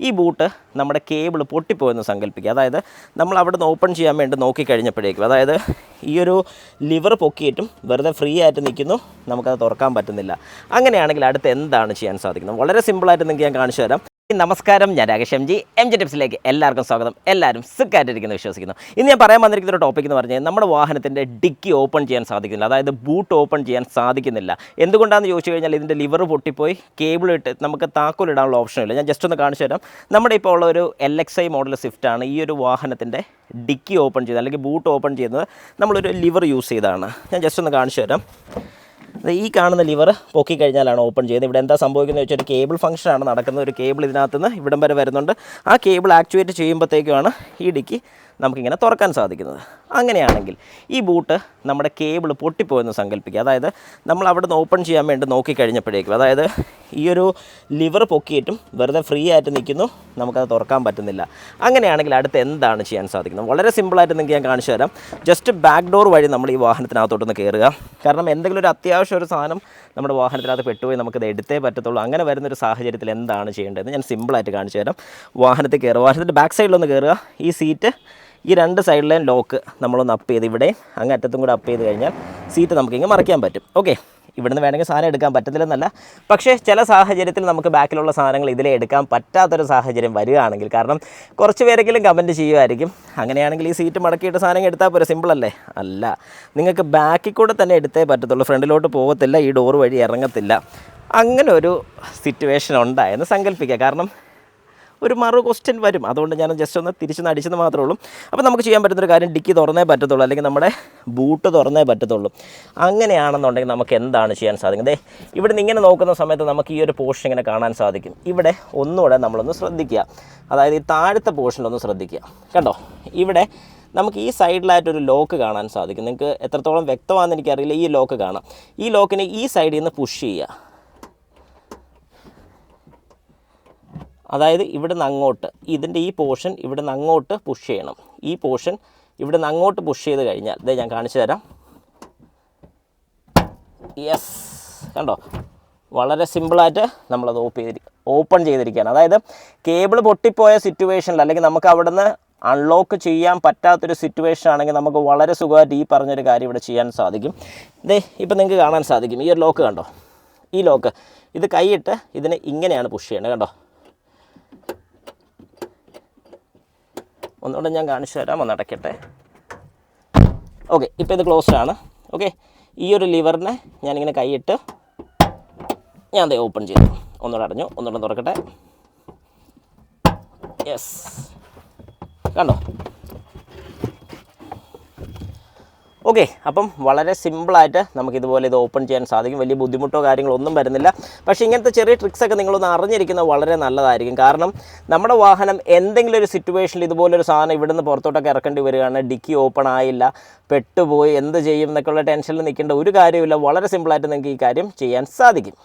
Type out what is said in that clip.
ഈ ബൂട്ട് നമ്മുടെ കേബിൾ പൊട്ടിപ്പോയെന്ന് സങ്കല്പിക്കുക. അതായത് നമ്മൾ അവിടെ നിന്ന് ഓപ്പൺ ചെയ്യാൻ വേണ്ടി നോക്കിക്കഴിഞ്ഞപ്പോഴേക്കും, അതായത് ഈ ഒരു ലിവർ പൊക്കിയിട്ടും വെറുതെ ഫ്രീ ആയിട്ട് നിൽക്കുന്നു, നമുക്കത് തുറക്കാൻ പറ്റുന്നില്ല. അങ്ങനെയാണെങ്കിൽ അടുത്ത് എന്താണ് ചെയ്യാൻ സാധിക്കുന്നത്? വളരെ സിമ്പിളായിട്ട് നിങ്ങൾക്ക് ഞാൻ കാണിച്ചു തരാം. നമസ്കാരം, ഞാൻ രാകേഷ് എം ജി ടിപ്സിലേക്ക് എല്ലാവർക്കും സ്വാഗതം. എല്ലാവരും സുഖമായിട്ടിരിക്കുന്നു വിശ്വസിക്കുന്നു. ഇന്ന് ഞാൻ പറയാൻ വന്നിരിക്കുന്ന ഒരു ടോപ്പിക് എന്ന് പറഞ്ഞാൽ നമ്മുടെ വാഹനത്തിൻ്റെ ഡിക്കി ഓപ്പൺ ചെയ്യാൻ സാധിക്കുന്നില്ല, അതായത് ബൂട്ട് ഓപ്പൺ ചെയ്യാൻ സാധിക്കുന്നില്ല. എന്തുകൊണ്ടാണെന്ന് ചോദിച്ചു കഴിഞ്ഞാൽ ഇതിൻ്റെ ലിവർ പൊട്ടിപ്പോയി, കേബിൾ ഇട്ട് നമുക്ക് താക്കോലിടാനുള്ള ഓപ്ഷനില്ല. ഞാൻ ജസ്റ്റ് ഒന്ന് കാണിച്ചു തരാം. നമ്മുടെ ഇപ്പോൾ ഉള്ള ഒരു LXi മോഡൽ സ്വിഫ്റ്റാണ് ഈ ഒരു വാഹനത്തിൻ്റെ ഡിക്കി ഓപ്പൺ ചെയ്ത് അല്ലെങ്കിൽ ബൂട്ട് ഓപ്പൺ ചെയ്യുന്നത് നമ്മളൊരു ലിവർ യൂസ് ചെയ്താണ്. ഞാൻ ജസ്റ്റ് ഒന്ന് കാണിച്ചു തരാം. ഈ കാണുന്ന ലിവർ പൊക്കി കഴിഞ്ഞാലാണ് ഓപ്പൺ ചെയ്യുന്നത്. ഇവിടെ എന്താ സംഭവിക്കുന്നത് വെച്ചാൽ ഒരു കേബിൾ ഫംഗ്ഷനാണ് നടക്കുന്നത്. ഒരു കേബിൾ ഇതിനകത്തുനിന്ന് ഇവിടം വരെ വരുന്നുണ്ട്. ആ കേബിൾ ആക്ടിവേറ്റ് ചെയ്യുമ്പോഴത്തേക്കുമാണ് ഈ ഡിക്കി നമുക്കിങ്ങനെ തുറക്കാൻ സാധിക്കുന്നത്. അങ്ങനെയാണെങ്കിൽ ഈ ബൂട്ട് നമ്മുടെ കേബിൾ പൊട്ടിപ്പോയെന്ന് സങ്കല്പിക്കുക. അതായത് നമ്മൾ അവിടെ നിന്ന് ഓപ്പൺ ചെയ്യാൻ വേണ്ടി നോക്കിക്കഴിഞ്ഞപ്പോഴേക്കും, അതായത് ഈ ഒരു ലിവർ പൊക്കിയിട്ടും വെറുതെ ഫ്രീ ആയിട്ട് നിൽക്കുന്നു, നമുക്കത് തുറക്കാൻ പറ്റുന്നില്ല. അങ്ങനെയാണെങ്കിൽ അടുത്ത് എന്താണ് ചെയ്യാൻ സാധിക്കുന്നത്? വളരെ സിമ്പിളായിട്ട് നിങ്ങൾക്ക് ഞാൻ കാണിച്ചു തരാം. ജസ്റ്റ് ബാക്ക് ഡോർ വഴി നമ്മൾ ഈ വാഹനത്തിനകത്തോട്ടൊന്ന് കയറുക. കാരണം എന്തെങ്കിലും ഒരു അത്യാവശ്യം ഒരു സാധനം നമ്മുടെ വാഹനത്തിനകത്ത് പെട്ടുപോയി നമുക്കത് എടുത്തേ പറ്റത്തുള്ളൂ. അങ്ങനെ വരുന്നൊരു സാഹചര്യത്തിൽ എന്താണ് ചെയ്യേണ്ടതെന്ന് ഞാൻ സിമ്പിളായിട്ട് കാണിച്ചു തരാം. വാഹനത്തിൽ കയറുക, വാഹനത്തിൻ്റെ ബാക്ക് സൈഡിലൊന്ന് കയറുക. ഈ സീറ്റ് ഈ രണ്ട് സൈഡിലെയും ലോക്ക് നമ്മളൊന്ന് അപ്പ് ചെയ്ത് ഇവിടെ അങ്ങ് അറ്റത്തും കൂടെ അപ്പ് ചെയ്ത് കഴിഞ്ഞാൽ സീറ്റ് നമുക്കിങ്ങനെ മറിക്കാൻ പറ്റും. ഓക്കെ, ഇവിടുന്ന് വേണമെങ്കിൽ സാധനം എടുക്കാൻ പറ്റത്തില്ലെന്നല്ല, പക്ഷേ ചില സാഹചര്യത്തിൽ നമുക്ക് ബാക്കിലുള്ള സാധനങ്ങൾ ഇതിലെ എടുക്കാൻ പറ്റാത്തൊരു സാഹചര്യം വരികയാണെങ്കിൽ, കാരണം കുറച്ച് പേരെങ്കിലും കമൻറ്റ് ചെയ്യുമായിരിക്കും, അങ്ങനെയാണെങ്കിൽ ഈ സീറ്റ് മടക്കിയിട്ട് സാധനം എടുത്താൽ പോരെ, സിമ്പിളല്ലേ? അല്ല, നിങ്ങൾക്ക് ബാക്കിൽ കൂടെ തന്നെ എടുത്തേ പറ്റത്തുള്ളൂ, ഫ്രണ്ടിലോട്ട് പോകത്തില്ല, ഈ ഡോർ വഴി ഇറങ്ങത്തില്ല. അങ്ങനെ ഒരു സിറ്റുവേഷൻ ഉണ്ടായെന്ന് സങ്കല്പിക്കുക. കാരണം ഒരു ക്വസ്റ്റ്യൻ വരും, അതുകൊണ്ട് ഞാൻ ജസ്റ്റ് ഒന്ന് തിരിച്ചൊന്ന് അടിച്ചെന്ന് മാത്രമേ ഉള്ളൂ. അപ്പോൾ നമുക്ക് ചെയ്യാൻ പറ്റുന്നൊരു കാര്യം, ഡിക്കി തുറന്നേ പറ്റത്തുള്ളൂ, അല്ലെങ്കിൽ നമ്മുടെ ബൂട്ട് തുറന്നേ പറ്റത്തുള്ളൂ. അങ്ങനെയാണെന്നുണ്ടെങ്കിൽ നമുക്ക് എന്താണ് ചെയ്യാൻ സാധിക്കുന്നത്? ഇവിടെ നിന്ന് ഇങ്ങനെ നോക്കുന്ന സമയത്ത് നമുക്ക് ഈ ഒരു പോർഷൻ ഇങ്ങനെ കാണാൻ സാധിക്കും. ഇവിടെ ഒന്നുകൂടെ നമ്മളൊന്ന് ശ്രദ്ധിക്കുക, അതായത് ഈ താഴത്തെ പോർഷനിലൊന്ന് ശ്രദ്ധിക്കുക. കണ്ടോ, ഇവിടെ നമുക്ക് ഈ സൈഡിലായിട്ടൊരു ലോക്ക് കാണാൻ സാധിക്കും. നിങ്ങൾക്ക് എത്രത്തോളം വ്യക്തമാണെന്ന് എനിക്കറിയില്ല. ഈ ലോക്ക് കാണാം. ഈ ലോക്കിനെ ഈ സൈഡിൽ നിന്ന് പുഷ് ചെയ്യുക. അതായത് ഇവിടെ നിന്ന് അങ്ങോട്ട്, ഇതിൻ്റെ ഈ പോർഷൻ ഇവിടെ നിന്ന് അങ്ങോട്ട് പുഷ് ചെയ്യണം. ഈ പോർഷൻ ഇവിടെ നിന്ന് അങ്ങോട്ട് പുഷ് ചെയ്ത് കഴിഞ്ഞാൽ ഇതേ ഞാൻ കാണിച്ചു തരാം. യെസ്, കണ്ടോ, വളരെ സിമ്പിളായിട്ട് നമ്മളത് ഓപ്പൺ ചെയ്തിരിക്കുകയാണ്. അതായത് കേബിൾ പൊട്ടിപ്പോയ സിറ്റുവേഷനിൽ, അല്ലെങ്കിൽ നമുക്ക് അവിടെ നിന്ന് അൺലോക്ക് ചെയ്യാൻ പറ്റാത്തൊരു സിറ്റുവേഷൻ ആണെങ്കിൽ നമുക്ക് വളരെ സുഖമായിട്ട് ഈ പറഞ്ഞൊരു കാര്യം ഇവിടെ ചെയ്യാൻ സാധിക്കും. ഇതേ ഇപ്പം നിങ്ങൾക്ക് കാണാൻ സാധിക്കും, ഈ ഒരു ലോക്ക് കണ്ടോ, ഈ ലോക്ക് ഇത് കൈയിട്ട് ഇതിനെ ഇങ്ങനെയാണ് പുഷ് ചെയ്യേണ്ടത്. കണ്ടോ, ഒന്നുകൂടെ ഞാൻ കാണിച്ചു തരാം, ഒന്ന് അടയ്ക്കട്ടെ. ഓക്കെ, ഇപ്പോൾ ഇത് ക്ലോസ്ഡ് ആണ്. ഓക്കെ, ഈ ഒരു ലിവറിനെ ഞാനിങ്ങനെ കൈയിട്ട് ഞാൻ ദേ ഓപ്പൺ ചെയ്തു. ഒന്നുകൂടെ അടഞ്ഞു, ഒന്നുകൂടെ തുറക്കട്ടെ. യെസ്, കണ്ടോ. ഓക്കെ, അപ്പം വളരെ സിമ്പിളായിട്ട് നമുക്കിതുപോലെ ഇത് ഓപ്പൺ ചെയ്യാൻ സാധിക്കും. വലിയ ബുദ്ധിമുട്ടോ കാര്യങ്ങളോ ഒന്നും വരുന്നില്ല. പക്ഷേ ഇങ്ങനത്തെ ചെറിയ ട്രിക്സൊക്കെ നിങ്ങളൊന്ന് അറിഞ്ഞിരിക്കുന്നത് വളരെ നല്ലതായിരിക്കും. കാരണം നമ്മുടെ വാഹനം എന്തെങ്കിലും ഒരു സിറ്റുവേഷനിൽ ഇതുപോലൊരു സാധനം ഇവിടുന്ന് പുറത്തോട്ടൊക്കെ ഇറക്കേണ്ടി വരികയാണ്, ഡിക്കി ഓപ്പൺ ആയില്ല, പെട്ടുപോയി, എന്ത് ചെയ്യും എന്നൊക്കെയുള്ള ടെൻഷനിൽ നിൽക്കേണ്ട ഒരു കാര്യമില്ല. വളരെ സിമ്പിളായിട്ട് നിങ്ങൾക്ക് ഈ കാര്യം ചെയ്യാൻ സാധിക്കും.